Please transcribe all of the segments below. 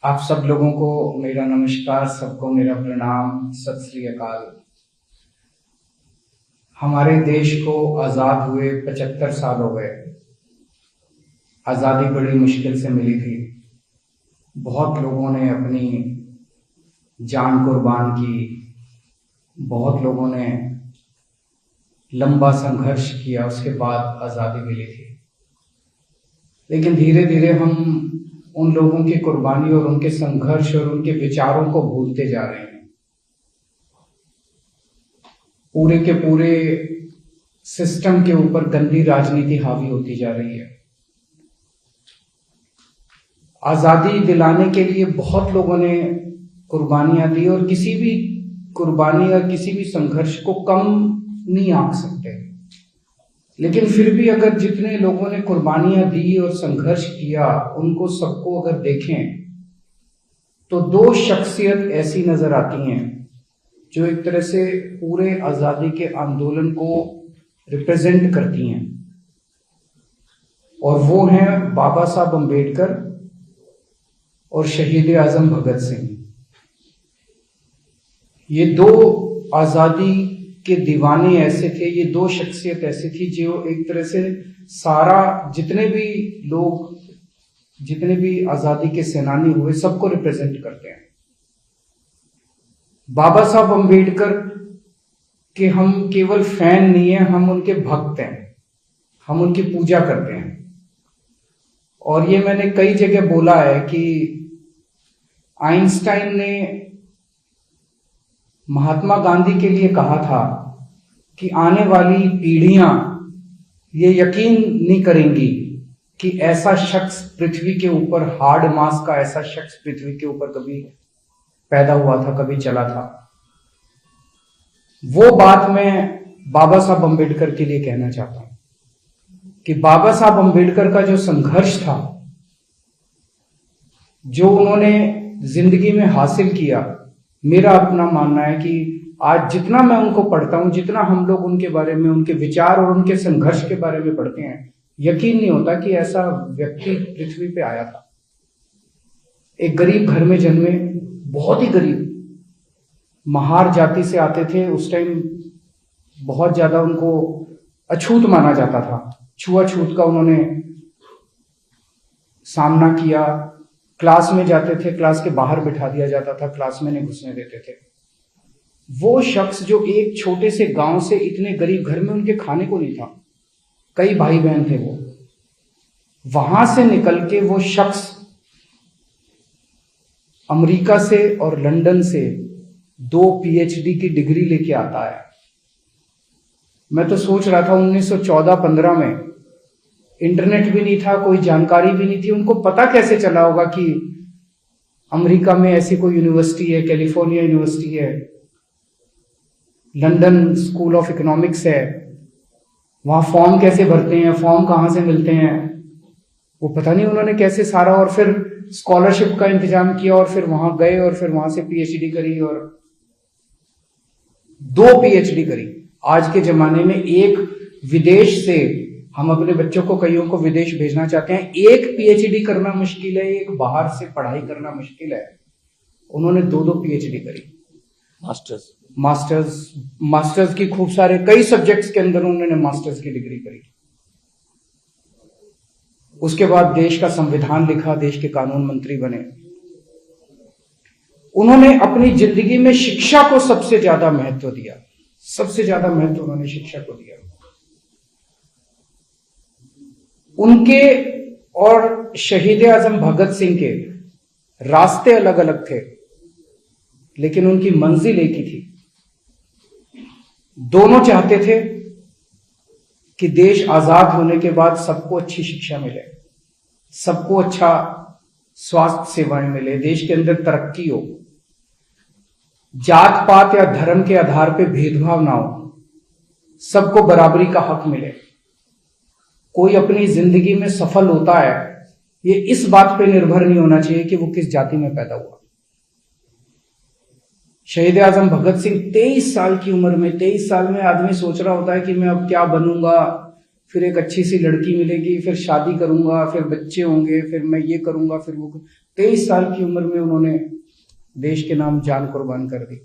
आप सब लोगों को मेरा नमस्कार, सबको मेरा प्रणाम, सत श्री अकाल। हमारे देश को आजाद हुए 75 साल हो गए। आजादी बड़ी मुश्किल से मिली थी। बहुत लोगों ने अपनी जान कुर्बान की, बहुत लोगों ने लंबा संघर्ष किया, उसके बाद आजादी मिली थी। लेकिन धीरे धीरे हम उन लोगों की कुर्बानी और उनके संघर्ष और उनके विचारों को भूलते जा रहे हैं। पूरे के पूरे सिस्टम के ऊपर गंदी राजनीति हावी होती जा रही है। आजादी दिलाने के लिए बहुत लोगों ने कुर्बानियां दी और किसी भी कुर्बानी या किसी भी संघर्ष को कम नहीं आंक सकते। लेकिन फिर भी अगर जितने लोगों ने कुर्बानियां दी और संघर्ष किया, उनको सबको अगर देखें तो दो शख्सियत ऐसी नजर आती हैं जो एक तरह से पूरे आजादी के आंदोलन को रिप्रेजेंट करती हैं, और वो हैं बाबा साहब अम्बेडकर और शहीद आजम भगत सिंह। ये दो आजादी के दीवाने ऐसे थे, ये दो शख्सियत ऐसी थी जो एक तरह से सारा जितने भी लोग, जितने भी आजादी के सेनानी हुए, सबको रिप्रेजेंट करते हैं। बाबा साहब अम्बेडकर के हम केवल फैन नहीं है, हम उनके भक्त हैं, हम उनकी पूजा करते हैं। और ये मैंने कई जगह बोला है कि आइंस्टाइन ने महात्मा गांधी के लिए कहा था कि आने वाली पीढ़ियां ये यकीन नहीं करेंगी कि ऐसा शख्स पृथ्वी के ऊपर, हार्ड मास का ऐसा शख्स पृथ्वी के ऊपर कभी पैदा हुआ था, कभी चला था। वो बात मैं बाबा साहब अम्बेडकर के लिए कहना चाहता हूं कि बाबा साहब अम्बेडकर का जो संघर्ष था, जो उन्होंने जिंदगी में हासिल किया, मेरा अपना मानना है कि आज जितना मैं उनको पढ़ता हूं, जितना हम लोग उनके बारे में, उनके विचार और उनके संघर्ष के बारे में पढ़ते हैं, यकीन नहीं होता कि ऐसा व्यक्ति पृथ्वी पे आया था। एक गरीब घर में जन्मे, बहुत ही गरीब, महार जाति से आते थे। उस टाइम बहुत ज्यादा उनको अछूत माना जाता था, छुआछूत का उन्होंने सामना किया। क्लास में जाते थे, क्लास के बाहर बिठा दिया जाता था, क्लास में नहीं घुसने देते थे। वो शख्स जो एक छोटे से गांव से इतने गरीब घर में, उनके खाने को नहीं था, कई भाई बहन थे, वो वहां से निकल के वो शख्स अमेरिका से और लंदन से 2 पीएचडी की डिग्री लेके आता है। मैं तो सोच रहा था 1914-15 में इंटरनेट भी नहीं था, कोई जानकारी भी नहीं थी, उनको पता कैसे चला होगा कि अमेरिका में ऐसी कोई यूनिवर्सिटी है, कैलिफोर्निया यूनिवर्सिटी है, लंदन स्कूल ऑफ इकोनॉमिक्स है, वहां फॉर्म कैसे भरते हैं, फॉर्म कहां से मिलते हैं, वो पता नहीं उन्होंने कैसे सारा। और फिर स्कॉलरशिप का इंतजाम किया और फिर वहां गए और फिर वहां से पीएचडी करी और 2 पीएचडी करी। आज के जमाने में एक विदेश से, हम अपने बच्चों को कईयों को विदेश भेजना चाहते हैं, एक पीएचडी करना मुश्किल है, एक बाहर से पढ़ाई करना मुश्किल है। उन्होंने 2-2 पीएचडी करी, मास्टर्स की खूब सारे कई सब्जेक्ट्स के अंदर उन्होंने मास्टर्स की डिग्री करी। उसके बाद देश का संविधान लिखा, देश के कानून मंत्री बने। उन्होंने अपनी जिंदगी में शिक्षा को सबसे ज्यादा महत्व दिया, सबसे ज्यादा महत्व उन्होंने शिक्षा को दिया। उनके और शहीद आजम भगत सिंह के रास्ते अलग अलग थे, लेकिन उनकी मंजिल एक ही थी। दोनों चाहते थे कि देश आजाद होने के बाद सबको अच्छी शिक्षा मिले, सबको अच्छा स्वास्थ्य सेवाएं मिले, देश के अंदर तरक्की हो, जात पात या धर्म के आधार पर भेदभाव ना हो, सबको बराबरी का हक मिले। कोई अपनी जिंदगी में सफल होता है, ये इस बात पे निर्भर नहीं होना चाहिए कि वो किस जाति में पैदा हुआ। शहीद आजम भगत सिंह 23 साल की उम्र में, 23 साल में आदमी सोच रहा होता है कि मैं अब क्या बनूंगा, फिर एक अच्छी सी लड़की मिलेगी, फिर शादी करूंगा, फिर बच्चे होंगे, फिर मैं ये करूंगा, फिर वो। 23 साल की उम्र में उन्होंने देश के नाम जान कुर्बान कर दी।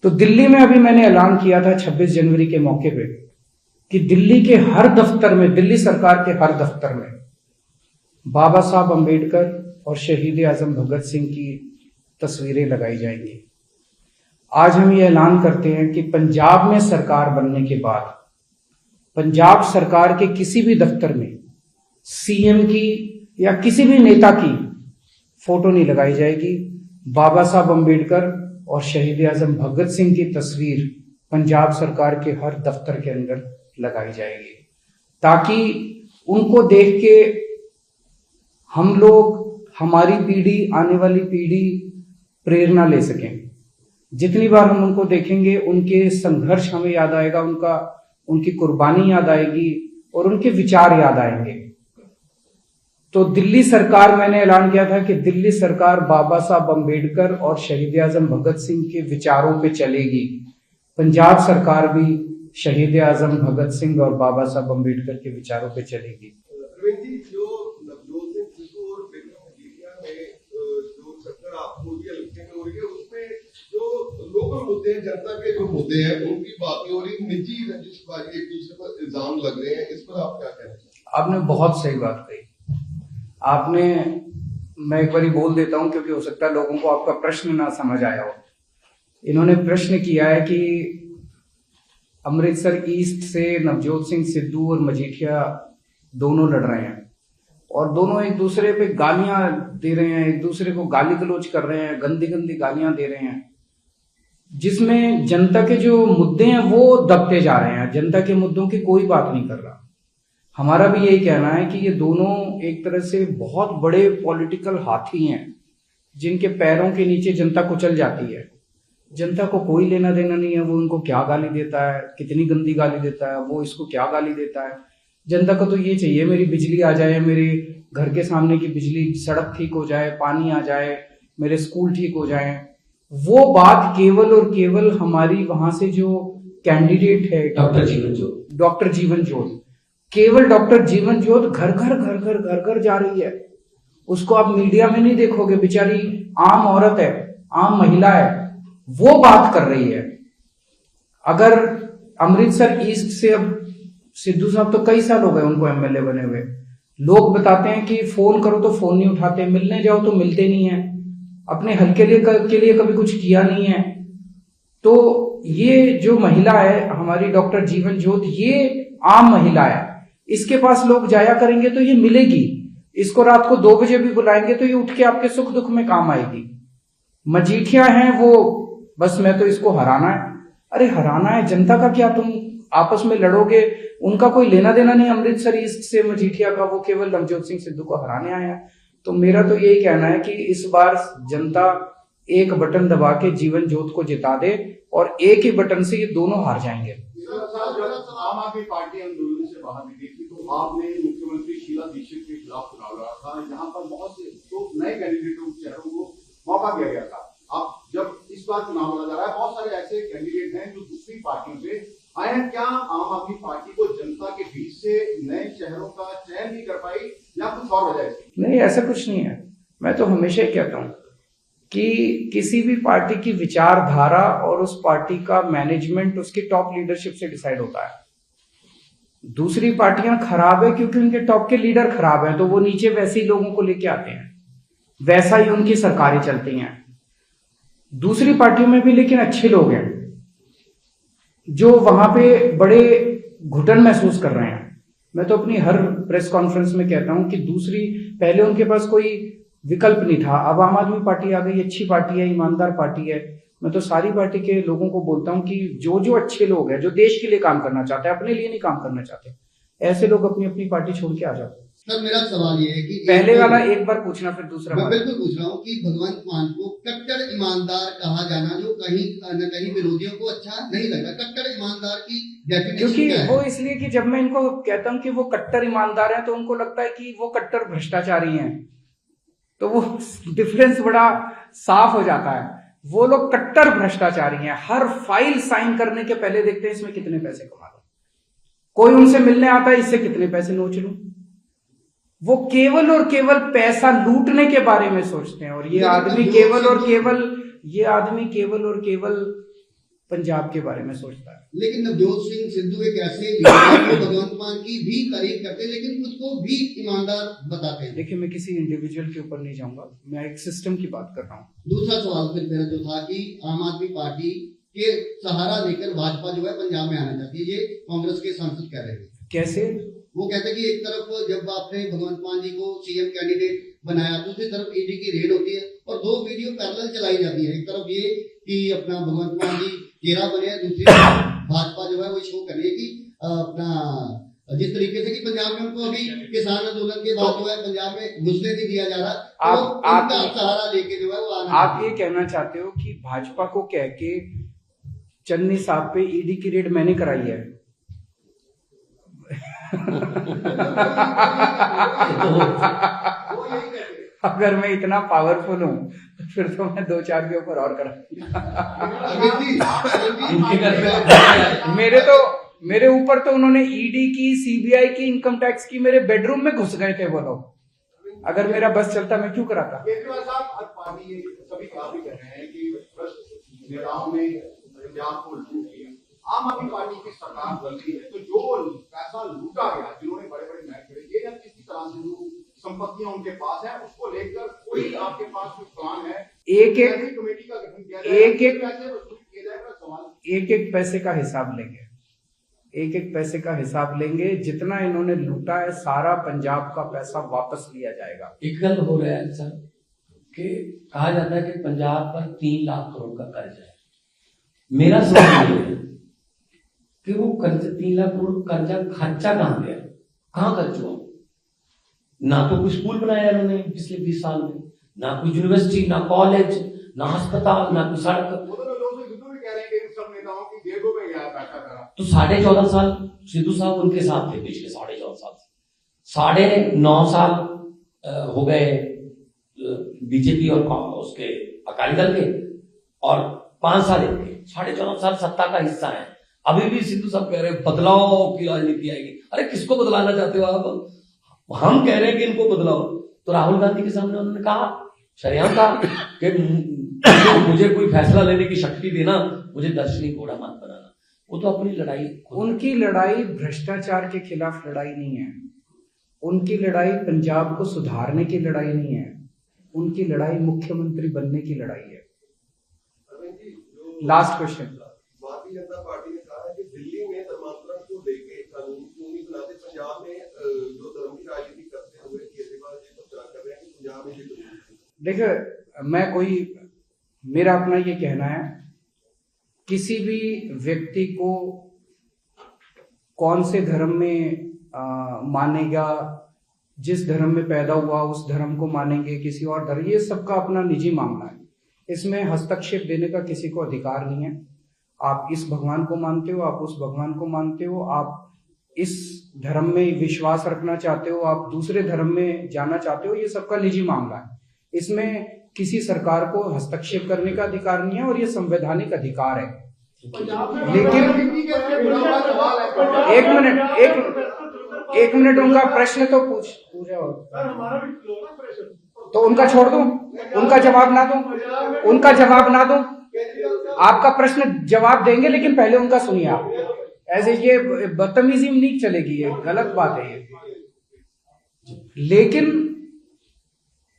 तो दिल्ली में अभी मैंने ऐलान किया था 26 जनवरी के मौके पे कि दिल्ली के हर दफ्तर में, दिल्ली सरकार के हर दफ्तर में बाबा साहब अंबेडकर और शहीद आजम भगत सिंह की तस्वीरें लगाई जाएंगी। आज हम ये ऐलान करते हैं कि पंजाब में सरकार बनने के बाद पंजाब सरकार के किसी भी दफ्तर में सीएम की या किसी भी नेता की फोटो नहीं लगाई जाएगी। बाबा साहब अंबेडकर और शहीद आजम भगत सिंह की तस्वीर पंजाब सरकार के हर दफ्तर के अंदर लगाई जाएगी, ताकि उनको देख के हम लोग, हमारी पीढ़ी, आने वाली पीढ़ी प्रेरणा ले सकें। जितनी बार हम उनको देखेंगे उनके संघर्ष हमें याद आएगा, उनकी कुर्बानी याद आएगी और उनके विचार याद आएंगे। तो दिल्ली सरकार, मैंने ऐलान किया था कि दिल्ली सरकार बाबा साहब अंबेडकर और शहीद आजम भगत सिंह के विचारों पे चलेगी। पंजाब सरकार भी शहीद आजम भगत सिंह और बाबा साहब अंबेडकर के विचारों पे चलेगी। जो नवजोत सिंह सिद्धू और बेगम मजीठिया में जो चक्कर आपको भी हल्के में हो रही है, उसमें जो लोकल मुद्दे हैं, जनता के जो मुद्दे हैं, उनकी बातें हो रही, निजी रंजिशबाजी, एक दूसरे पर इल्जाम लग रहे हैं, इस पर आप क्या कह रहे हैं? आपने बहुत सही बात कही। आपने, मैं एक बार बोल देता हूं क्योंकि हो सकता है लोगों को आपका प्रश्न ना समझ आया हो। इन्होंने प्रश्न किया है कि अमृतसर ईस्ट से नवजोत सिंह सिद्धू और मजीठिया दोनों लड़ रहे हैं और दोनों एक दूसरे पे गालियां दे रहे हैं, एक दूसरे को गाली गलौज कर रहे हैं, गंदी गंदी गालियां दे रहे हैं, जिसमें जनता के जो मुद्दे हैं वो दबते जा रहे हैं। जनता के मुद्दों की कोई बात नहीं कर रहा। हमारा भी यही कहना है कि ये दोनों एक तरह से बहुत बड़े पॉलिटिकल हाथी हैं, जिनके पैरों के नीचे जनता कुचल जाती है। जनता को कोई लेना देना नहीं है, वो उनको क्या गाली देता है, कितनी गंदी गाली देता है, वो इसको क्या गाली देता है। जनता को तो ये चाहिए मेरी बिजली आ जाए, मेरे घर के सामने की बिजली, सड़क ठीक हो जाए, पानी आ जाए, मेरे स्कूल ठीक हो जाए। वो बात केवल और केवल हमारी वहां से जो कैंडिडेट है डॉक्टर जीवन ज्योत, केवल डॉक्टर जीवन ज्योत घर घर जा रही है। उसको आप मीडिया में नहीं देखोगे, बेचारी आम औरत है, आम महिला है, वो बात कर रही है। अगर अमृतसर ईस्ट से, अब सिद्धू साहब तो कई साल हो गए उनको एमएलए बने हुए, लोग बताते हैं कि फोन करो तो फोन नहीं उठाते, मिलने जाओ तो मिलते नहीं है, अपने हल्के के लिए कभी कुछ किया नहीं है। तो ये जो महिला है हमारी डॉक्टर जीवन ज्योत, ये आम महिला है, इसके पास लोग जाया करेंगे तो ये मिलेगी। इसको रात को 2 बजे भी बुलाएंगे तो ये उठ के आपके सुख दुख में काम आएगी। मजीठिया हैं वो, बस मैं तो इसको हराना है। अरे हराना है, जनता का क्या, तुम आपस में लड़ोगे, उनका कोई लेना देना नहीं अमृतसर ईस्ट से मजीठिया का, वो केवल नवजोत सिंह सिद्धू को हराने आया। तो मेरा तो यही कहना है कि इस बार जनता एक बटन दबा के जीवन ज्योत को जिता दे और एक ही बटन से ये दोनों हार जाएंगे। आम आदमी पार्टी आंदोलन से बाहर निकली थी तो आपने मुख्यमंत्री शीला दीक्षित के खिलाफ चुनाव लड़ा था, यहाँ पर बहुत से तो नए कैंडिडेटों चेहरों को मौका दिया गया था। अब जब इस बार चुनाव लड़ा जा रहा है, बहुत सारे ऐसे कैंडिडेट हैं जो दूसरी पार्टियों से आए हैं, क्या आम आदमी पार्टी को जनता के बीच से नए चेहरों का चयन नहीं कर पाई या कुछ और वजह है? नहीं, ऐसा कुछ नहीं है। मैं तो हमेशा ही कहता हूं कि किसी भी पार्टी की विचारधारा और उस पार्टी का मैनेजमेंट उसकी टॉप लीडरशिप से डिसाइड होता है। दूसरी पार्टियां खराब है क्योंकि उनके टॉप के लीडर खराब हैं, तो वो नीचे वैसे ही लोगों को लेके आते हैं, वैसा ही उनकी सरकारें चलती हैं। दूसरी पार्टियों में भी लेकिन अच्छे लोग हैं जो वहां पे बड़े घुटन महसूस कर रहे हैं। मैं तो अपनी हर प्रेस कॉन्फ्रेंस में कहता हूं कि पहले उनके पास कोई विकल्प नहीं था, अब आम आदमी पार्टी आ गई, अच्छी पार्टी है, ईमानदार पार्टी है। मैं तो सारी पार्टी के लोगों को बोलता हूं कि जो अच्छे लोग हैं, जो देश के लिए काम करना चाहते हैं, अपने लिए नहीं काम करना चाहते, ऐसे लोग अपनी अपनी पार्टी छोड़ के आ जाओ। सर मेरा सवाल ये है कि पहले वाला एक बार पूछना, फिर दूसरा। मैं बिल्कुल पूछ रहा हूँ कि भगवंत मान को कट्टर ईमानदार कहा जाना जो कहीं न कहीं विरोधियों को अच्छा नहीं लगा, कट्टर ईमानदार की डेफिनेशन क्योंकि क्या है? वो इसलिए कि जब मैं इनको कहता हूँ कि वो कट्टर ईमानदार हैं तो उनको लगता है कि वो कट्टर भ्रष्टाचारी हैं, तो वो डिफरेंस बड़ा साफ हो जाता है। वो लोग कट्टर भ्रष्टाचारी हैं, हर फाइल साइन करने के पहले देखते हैं इसमें कितने पैसे कमा रहे, कोई उनसे मिलने आता है, इससे कितने पैसे नोच लूं। वो केवल और केवल पैसा लूटने के बारे में सोचते हैं। और ये आदमी केवल और केवल पंजाब के बारे में सोचता है। लेकिन नवजोत सिंह सिद्धू एक ऐसे लीडर जो भगवंत मान की भी तारीफ करते हैं, लेकिन खुद को भी ईमानदार बताते हैं। देखिए, मैं किसी इंडिविजुअल के ऊपर नहीं जाऊंगा, मैं एक सिस्टम की बात कर रहा हूँ। दूसरा सवाल फिर मेरा जो था कि आम आदमी पार्टी के सहारा लेकर भाजपा जो है पंजाब में आना चाहती है, ये कांग्रेस के सांसद कह रहे हैं। कैसे? वो कहते हैं कि एक तरफ जब आपने भगवंत मान जी को सीएम कैंडिडेट बनाया, दूसरी तरफ ईडी की रेड होती है और दो वीडियो पैरेलल चलाई जाती है। एक तरफ ये कि अपना भगवंत मान जी चेहरा बने, दूसरी तरफ भाजपा जो है वो शो कर रही है कि अपना जिस तरीके से कि पंजाब में उनको अभी किसान आंदोलन के बाद जो है पंजाब में घुसने नहीं दिया जा रहा, तो उनका सहारा लेके जो है वो आना। आप ये कहना चाहते हो कि भाजपा को कह के चन्नी साहब पे ईडी की रेड मैंने कराई है? अगर मैं इतना पावरफुल हूं तो फिर तो मैं 2-4 के ऊपर और करा। मेरे ऊपर तो उन्होंने ईडी की, सीबीआई की, इनकम टैक्स की, मेरे बेडरूम में घुस गए थे वो लोग। अगर मेरा बस चलता मैं क्यों कराता? केजरीवाल साहब, आज पार्टी सभी बात कर रहे हैं कि नेताओं ने पंजाब को लूट लिया। आम आदमी पार्टी की सरकार बन रही है, तो जो पैसा लूटा गया, जिन्होंने बड़े बड़े मैच खेले, ये या किसी तरह से जो संपत्तियां उनके पास है, उसको लेकर कोई आपके पास कोई प्लान है? एक कमेटी का गठन किया जाए, एक पैसे का हिसाब लेंगे, एक पैसे का हिसाब लेंगे। जितना इन्होंने लूटा है सारा पंजाब का पैसा वापस लिया जाएगा। एक गल हो रहा है सर कि कहा जाता है कि पंजाब पर 3 लाख करोड़ का कर्ज है। मेरा सवाल ये है कि वो कर्ज 3 लाख करोड़ कर्जा खर्चा कहाँ गया, कहाँ खर्च हुआ? ना तो कोई स्कूल बनाया इन्होंने पिछले 20 साल में, ना कोई यूनिवर्सिटी, ना कॉलेज, ना अस्पताल, ना कोई सड़क। तो 14.5 साल सिद्धू साहब उनके साथ थे, पिछले 14.5 साल, 9.5 साल हो गए बीजेपी और उसके अकाली दल के, और 5 साल इनके, 14.5 साल सत्ता का हिस्सा है। अभी भी सिद्धू साहब कह रहे हैं बदलाव की राजनीति आएगी। अरे किसको बदलाना चाहते हो आप? हम कह रहे हैं कि इनको बदलाओ। तो राहुल गांधी के सामने उन्होंने कहा, शरेआम कहा कि मुझे कोई फैसला लेने की शक्ति देना, मुझे दर्शनी घोड़ा मत बनाना। वो तो अपनी लड़ाई, उनकी लड़ाई भ्रष्टाचार के खिलाफ लड़ाई नहीं है, उनकी लड़ाई पंजाब को सुधारने की लड़ाई नहीं है, उनकी लड़ाई मुख्यमंत्री बनने की लड़ाई है। Last question. Bharatiya Janata party ने कहा है कि दिल्ली में धर्मांतरण को लेकर कानून क्यों नहीं बनाते? पंजाब में जो धर्म की राजनीति करते हुए केजरीवाल जी प्रचार कर रहे हैं कि पंजाब में। देखिए, मेरा अपना ये कहना है, किसी भी व्यक्ति को कौन से धर्म में मानेगा, जिस धर्म में पैदा हुआ उस धर्म को मानेंगे, किसी और धर्म, ये सबका अपना निजी मामला है। इसमें हस्तक्षेप देने का किसी को अधिकार नहीं है। आप इस भगवान को मानते हो, आप उस भगवान को मानते हो, आप इस धर्म में विश्वास रखना चाहते हो, आप दूसरे धर्म में जाना चाहते हो, ये सबका निजी मामला है। इसमें किसी सरकार को हस्तक्षेप करने का अधिकार नहीं है और ये संवैधानिक अधिकार है। लेकिन एक मिनट उनका प्रश्न तो पूछा तो उनका छोड़ दो, उनका जवाब ना दो, आपका प्रश्न जवाब देंगे लेकिन पहले उनका सुनिए आप। ऐसे ये बदतमीजी नहीं चलेगी, ये गलत बात है ये। लेकिन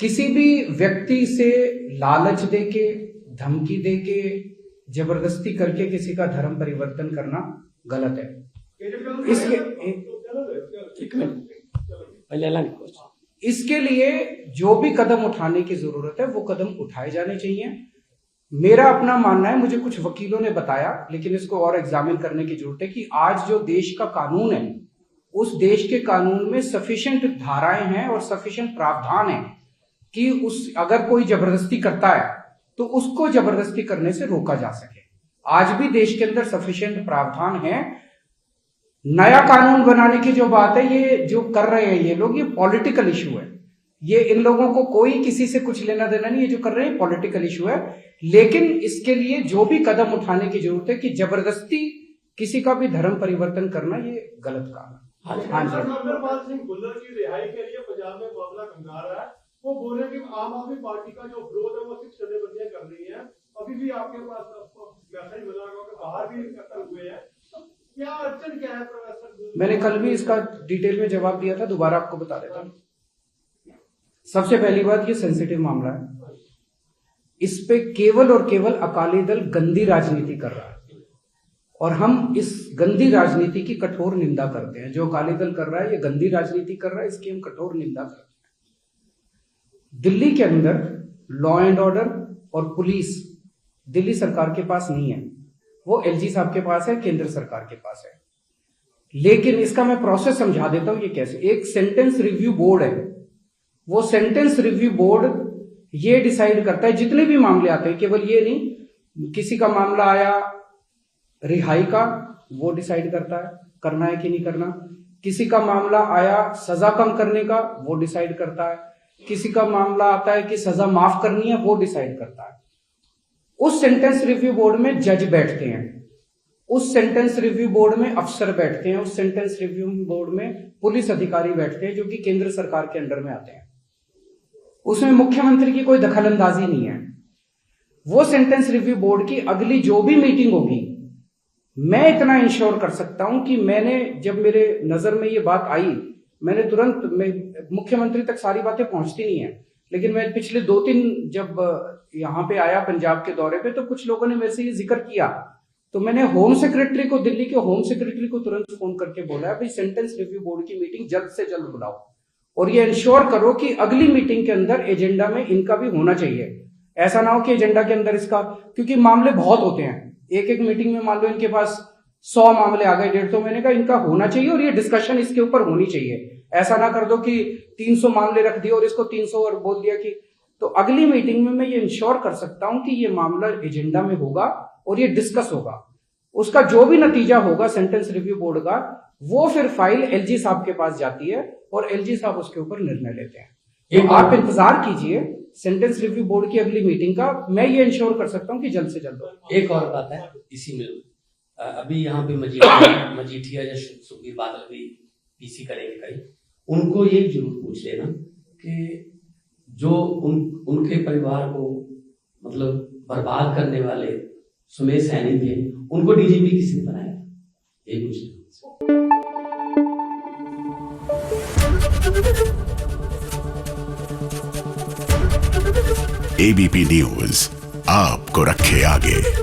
किसी भी व्यक्ति से लालच देके, धमकी देके, जबरदस्ती करके किसी का धर्म परिवर्तन करना गलत है। इसके लिए जो भी कदम उठाने की जरूरत है वो कदम उठाए जाने चाहिए। मेरा अपना मानना है, मुझे कुछ वकीलों ने बताया, लेकिन इसको और एग्जामिन करने की जरूरत है कि आज जो देश का कानून है, उस देश के कानून में सफिशिएंट धाराएं हैं और सफिशिएंट प्रावधान है कि अगर कोई जबरदस्ती करता है तो उसको जबरदस्ती करने से रोका जा सके। आज भी देश के अंदर सफिशिएंट प्रावधान है। नया कानून बनाने की जो बात है, ये जो कर रहे हैं ये लोग, ये पॉलिटिकल इशू है। ये इन लोगों को कोई किसी से कुछ लेना देना नहीं, ये जो कर रहे हैं पॉलिटिकल इशू है। लेकिन इसके लिए जो भी कदम उठाने की जरूरत है कि जबरदस्ती किसी का भी धर्म परिवर्तन करना ये गलत काम है। हाँ जी। अमरपाल सिंह भुल्लर की रिहाई के लिए पंजाब में मामला गंगा रहा है। वो बोल रहे हैं कि आम आदमी पार्टी का जो विरोध है वो 6 जथेबंदियां कर रही हैं। अभी भी आपके पास मैसेज मिला होगा कि बाहर भी कत्ल हुए हैं। तो क्या अड़चन क्या है प्रोफेसर? मैंने कल भी इसका डिटेल में जवाब दिया था, दोबारा आपको बता देता हूँ। सबसे पहली बात, ये सेंसिटिव मामला है। इस पे केवल और केवल अकाली दल गंदी राजनीति कर रहा है और हम इस गंदी राजनीति की कठोर निंदा करते हैं। जो अकाली दल कर रहा है ये गंदी राजनीति कर रहा है, इसकी हम कठोर निंदा करते हैं। दिल्ली के अंदर लॉ एंड ऑर्डर और पुलिस दिल्ली सरकार के पास नहीं है, वो एलजी साहब के पास है, केंद्र सरकार के पास है। लेकिन इसका मैं प्रोसेस समझा देता हूं ये कैसे। एक सेंटेंस रिव्यू बोर्ड है, वो सेंटेंस रिव्यू बोर्ड ये डिसाइड करता है, जितने भी मामले आते हैं, केवल ये नहीं, किसी का मामला आया रिहाई का, वो डिसाइड करता है करना है कि नहीं करना। किसी का मामला आया सजा कम करने का, वो डिसाइड करता है। किसी का मामला आता है कि सजा माफ करनी है, वो डिसाइड करता है। उस सेंटेंस रिव्यू बोर्ड में जज बैठते हैं, उस सेंटेंस रिव्यू बोर्ड में अफसर बैठते हैं, उस सेंटेंस रिव्यू बोर्ड में पुलिस अधिकारी बैठते हैं, जो कि केंद्र सरकार के अंडर में आते हैं। उसमें मुख्यमंत्री की कोई दखलंदाजी नहीं है। वो सेंटेंस रिव्यू बोर्ड की अगली जो भी मीटिंग होगी, मैं इतना इंश्योर कर सकता हूं कि मैंने, जब मेरे नजर में ये बात आई, मैंने तुरंत, मुख्यमंत्री तक सारी बातें पहुंचती नहीं है, लेकिन मैं पिछले 2-3 जब यहां पे आया पंजाब के दौरे पे, तो कुछ लोगों ने मेरे से ये जिक्र किया, तो मैंने होम सेक्रेटरी को, दिल्ली के होम सेक्रेटरी को तुरंत फोन करके बोला, भाई सेंटेंस रिव्यू बोर्ड की मीटिंग जल्द से जल्द बुलाओ और ये इंश्योर करो कि अगली मीटिंग के अंदर एजेंडा में इनका भी होना चाहिए। ऐसा ना हो कि एजेंडा के अंदर इसका, क्योंकि मामले बहुत होते हैं, एक मीटिंग में मान लो इनके पास 100 मामले आ गए 150 महीने का, इनका होना चाहिए और ये डिस्कशन इसके ऊपर होनी चाहिए। ऐसा ना कर दो कि 300 मामले रख दिए और इसको 300 और बोल दिया कि, तो अगली मीटिंग में मैं ये इंश्योर कर सकता हूं कि ये मामला एजेंडा में होगा और ये डिस्कस होगा। उसका जो भी नतीजा होगा सेंटेंस रिव्यू बोर्ड का, वो फिर फाइल एलजी साहब के पास जाती है और एलजी साहब उसके ऊपर निर्णय लेते हैं। तो आप इंतजार कीजिए सेंटेंस रिव्यू बोर्ड की अगली मीटिंग का, मैं ये इंश्योर कर सकता हूं कि जल्द से जल्द हो। एक और बात है इसी में, अभी यहाँ पे मजीठिया या सुखबीर बादल भी पीसी करेंगे कहीं, उनको ये जरूर पूछ लेना कि जो उनके परिवार को मतलब बर्बाद करने वाले सुमेश सैनी थे, उनको डीजीपी किसने बनाया था, ये पूछ लेना। एबीपी न्यूज आपको रखे आगे।